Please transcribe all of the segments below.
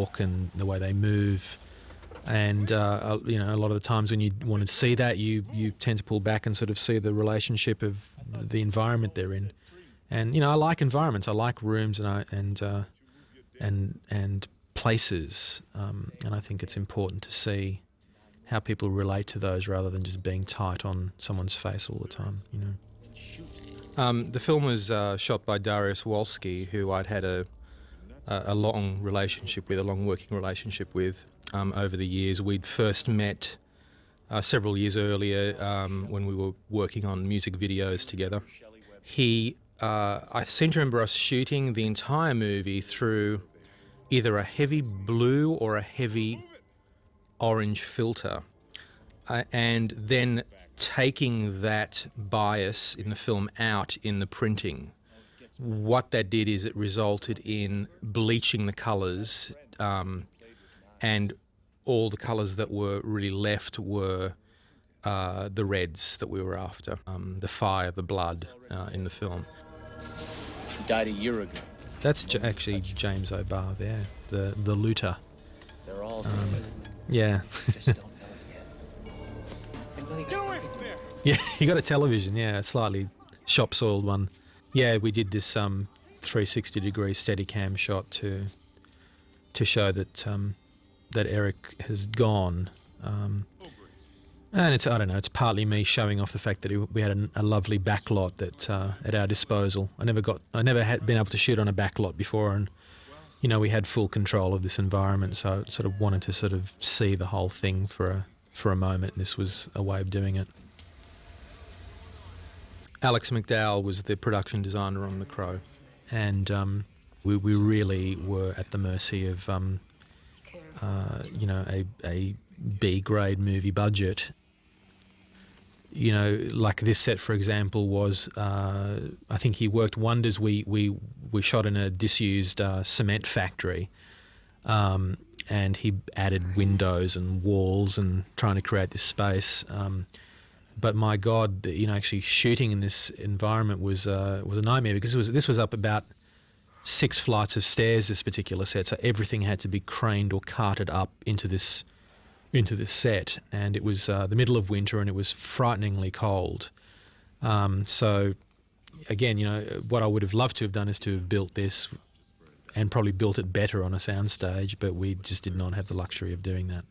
walk and the way they move. And, you know, a lot of the times when you want to see that, you tend to pull back and sort of see the relationship of the environment they're in. And, you know, I like environments. I like rooms and places. And I think it's important to see how people relate to those rather than just being tight on someone's face all the time, you know. The film was shot by Darius Wolski, who I'd had a long relationship with, a long working relationship with over the years. We'd first met several years earlier when we were working on music videos together. I seem to remember us shooting the entire movie through either a heavy blue or a heavy orange filter, and then taking that bias in the film out in the printing. What that did is it resulted in bleaching the colours, and all the colours that were really left were the reds that we were after, the fire, the blood in the film. He died a year ago. That's actually James O'Barr there, the looter. They're all yeah. just don't know it yet. Yeah, he got a television, yeah, a slightly shop-soiled one. Yeah, we did this 360-degree Steadicam shot to show that that Eric has gone. And it's, I don't know, it's partly me showing off the fact that we had a lovely backlot that at our disposal. I never had been able to shoot on a backlot before, and you know, we had full control of this environment, so I sort of wanted to sort of see the whole thing for a moment, and this was a way of doing it. Alex McDowell was the production designer on The Crow, and we really were at the mercy of you know, a B-grade movie budget. You know, like this set, for example, was I think he worked wonders. We shot in a disused cement factory, and he added windows and walls and trying to create this space. But my God, you know, actually shooting in this environment was a nightmare, because this was up about 6 flights of stairs, this particular set, so everything had to be craned or carted up into this set, and it was the middle of winter and it was frighteningly cold. So again, you know, what I would have loved to have done is to have built this and probably built it better on a soundstage, but we just did not have the luxury of doing that.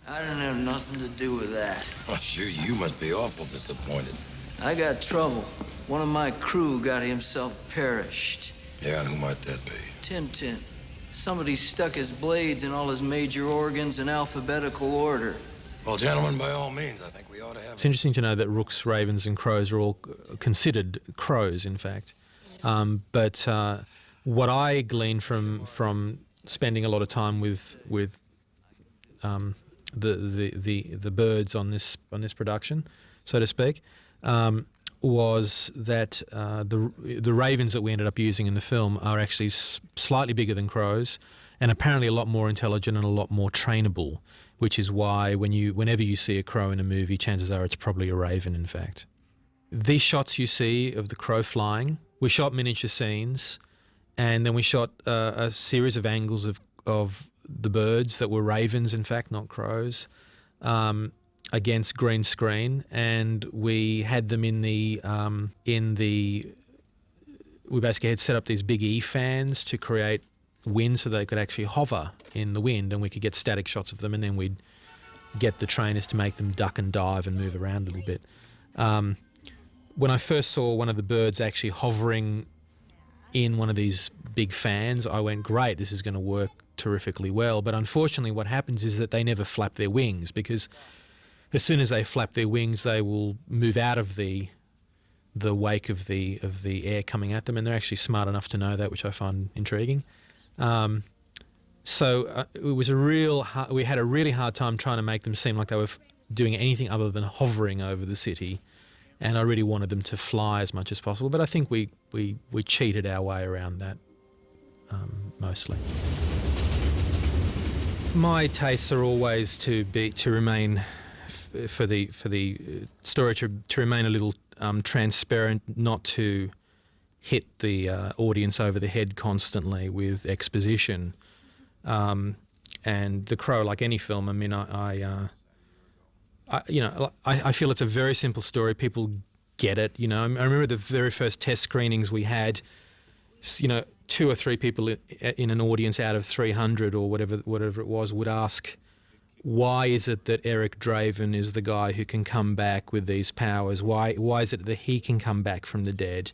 I didn't have nothing to do with that. Oh, sure, you must be awful disappointed. I got trouble. One of my crew got himself perished. Yeah, and who might that be? Tintin. Somebody stuck his blades in all his major organs in alphabetical order. Well, gentlemen, by all means, I think we ought to have... It's interesting to know that rooks, ravens and crows are all considered crows, in fact. But what I glean from spending a lot of time with the birds on this production, so to speak, was that the ravens that we ended up using in the film are actually slightly bigger than crows, and apparently a lot more intelligent and a lot more trainable, which is why whenever you see a crow in a movie, chances are it's probably a raven, in fact. These shots you see of the crow flying, we shot miniature scenes, and then we shot a series of angles of the birds that were ravens, in fact, not crows, against green screen, and we had them we basically had set up these big E fans to create wind so they could actually hover in the wind, and we could get static shots of them, and then we'd get the trainers to make them duck and dive and move around a little bit. When I first saw one of the birds actually hovering in one of these big fans, I went, great, this is going to work terrifically well. But unfortunately what happens is that they never flap their wings, because as soon as they flap their wings, they will move out of the wake of the air coming at them, and they're actually smart enough to know that, which I find intriguing. So it was we had a really hard time trying to make them seem like they were doing anything other than hovering over the city, and I really wanted them to fly as much as possible. But I think we cheated our way around that mostly. My tastes are always to remain. For the story to remain a little transparent, not to hit the audience over the head constantly with exposition. And The Crow, like any film, I mean, I feel it's a very simple story. People get it. You know, I remember the very first test screenings we had. You know, 2 or 3 people in an audience out of 300 or whatever it was would ask, why is it that Eric Draven is the guy who can come back with these powers? Why is it that he can come back from the dead?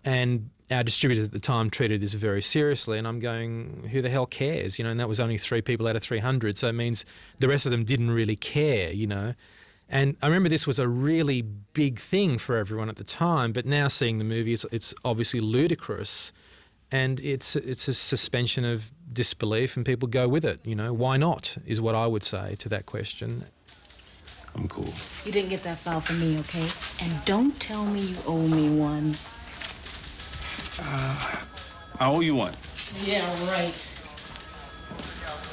And our distributors at the time treated this very seriously, and I'm going, who the hell cares? You know, and that was only 3 people out of 300, so it means the rest of them didn't really care, you know. And I remember this was a really big thing for everyone at the time, but now seeing the movie, it's obviously ludicrous, and it's a suspension of disbelief, and people go with it. You know, why not? Is what I would say to that question. I'm cool. You didn't get that file from me, okay? And don't tell me you owe me one. I owe you one. Yeah, right.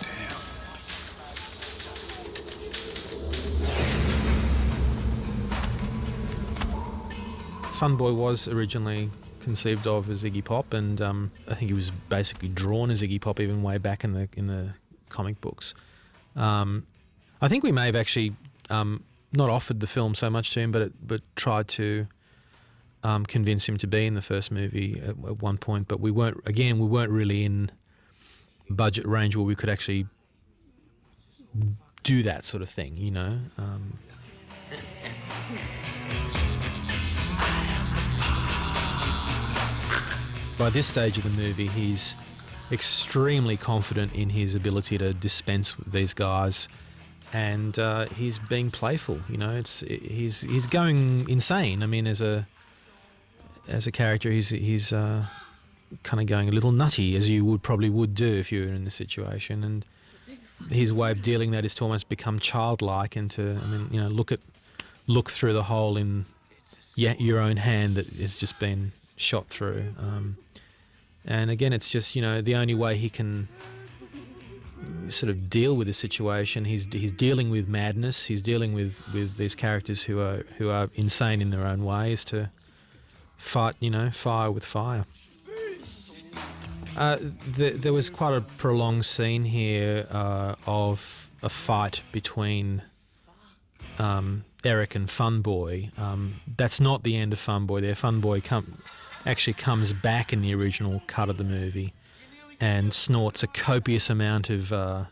Damn. Funboy was originally conceived of as Iggy Pop, and I think he was basically drawn as Iggy Pop even way back in the comic books. I think we may have actually not offered the film so much to him, but tried to convince him to be in the first movie at one point. But we weren't really in budget range where we could actually do that sort of thing, you know. By this stage of the movie, he's extremely confident in his ability to dispense with these guys, and he's being playful. You know, he's going insane. I mean, as a character, he's kind of going a little nutty, as you probably would do if you were in this situation. And his way of dealing that is to almost become childlike and to, I mean, you know, look through the hole in your own hand that has just been shot through. And again, it's just, you know, the only way he can sort of deal with the situation. He's dealing with madness. He's dealing with these characters who are insane in their own way, is to fight, you know, fire with fire. There was quite a prolonged scene here of a fight between Eric and Funboy. That's not the end of Funboy there. Funboy actually comes back in the original cut of the movie and snorts a copious amount of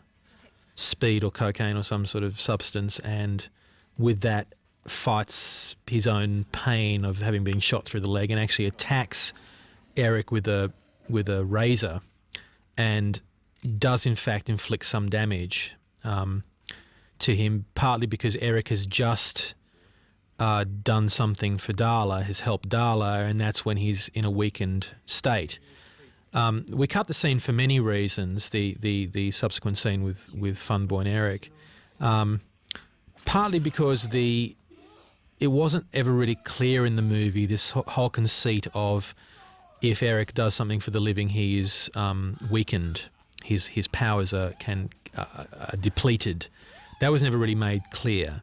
speed or cocaine or some sort of substance, and with that fights his own pain of having been shot through the leg and actually attacks Eric with a razor, and does in fact inflict some damage to him, partly because Eric has just done something for Darla, has helped Darla, and that's when he's in a weakened state. We cut the scene for many reasons, the subsequent scene with Funboy and Eric, partly because it wasn't ever really clear in the movie, this whole conceit of if Eric does something for the living, he is weakened, his powers are depleted. That was never really made clear.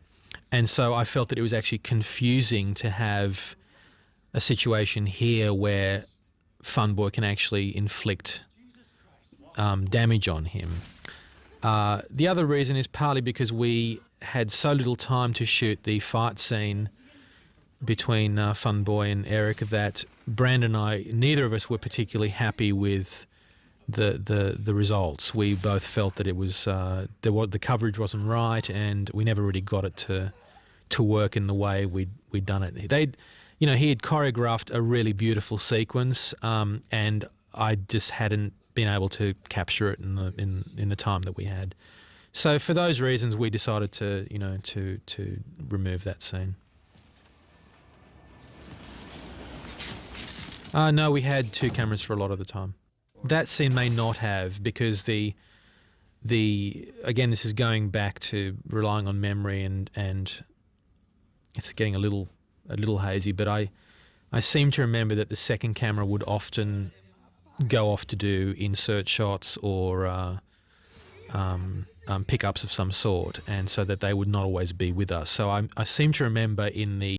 And so I felt that it was actually confusing to have a situation here where Funboy can actually inflict damage on him. The other reason is partly because we had so little time to shoot the fight scene between Funboy and Eric that Brandon and I, neither of us were particularly happy with the results. We both felt that it was the coverage wasn't right, and we never really got it to work in the way we'd done it. He had choreographed a really beautiful sequence, and I just hadn't been able to capture it in the time that we had. So for those reasons, we decided to remove that scene. No, we had 2 cameras for a lot of the time. That scene may not have, because again, this is going back to relying on memory, and it's getting a little hazy, but I seem to remember that the second camera would often go off to do insert shots or pickups of some sort, and so that they would not always be with us. So I seem to remember in the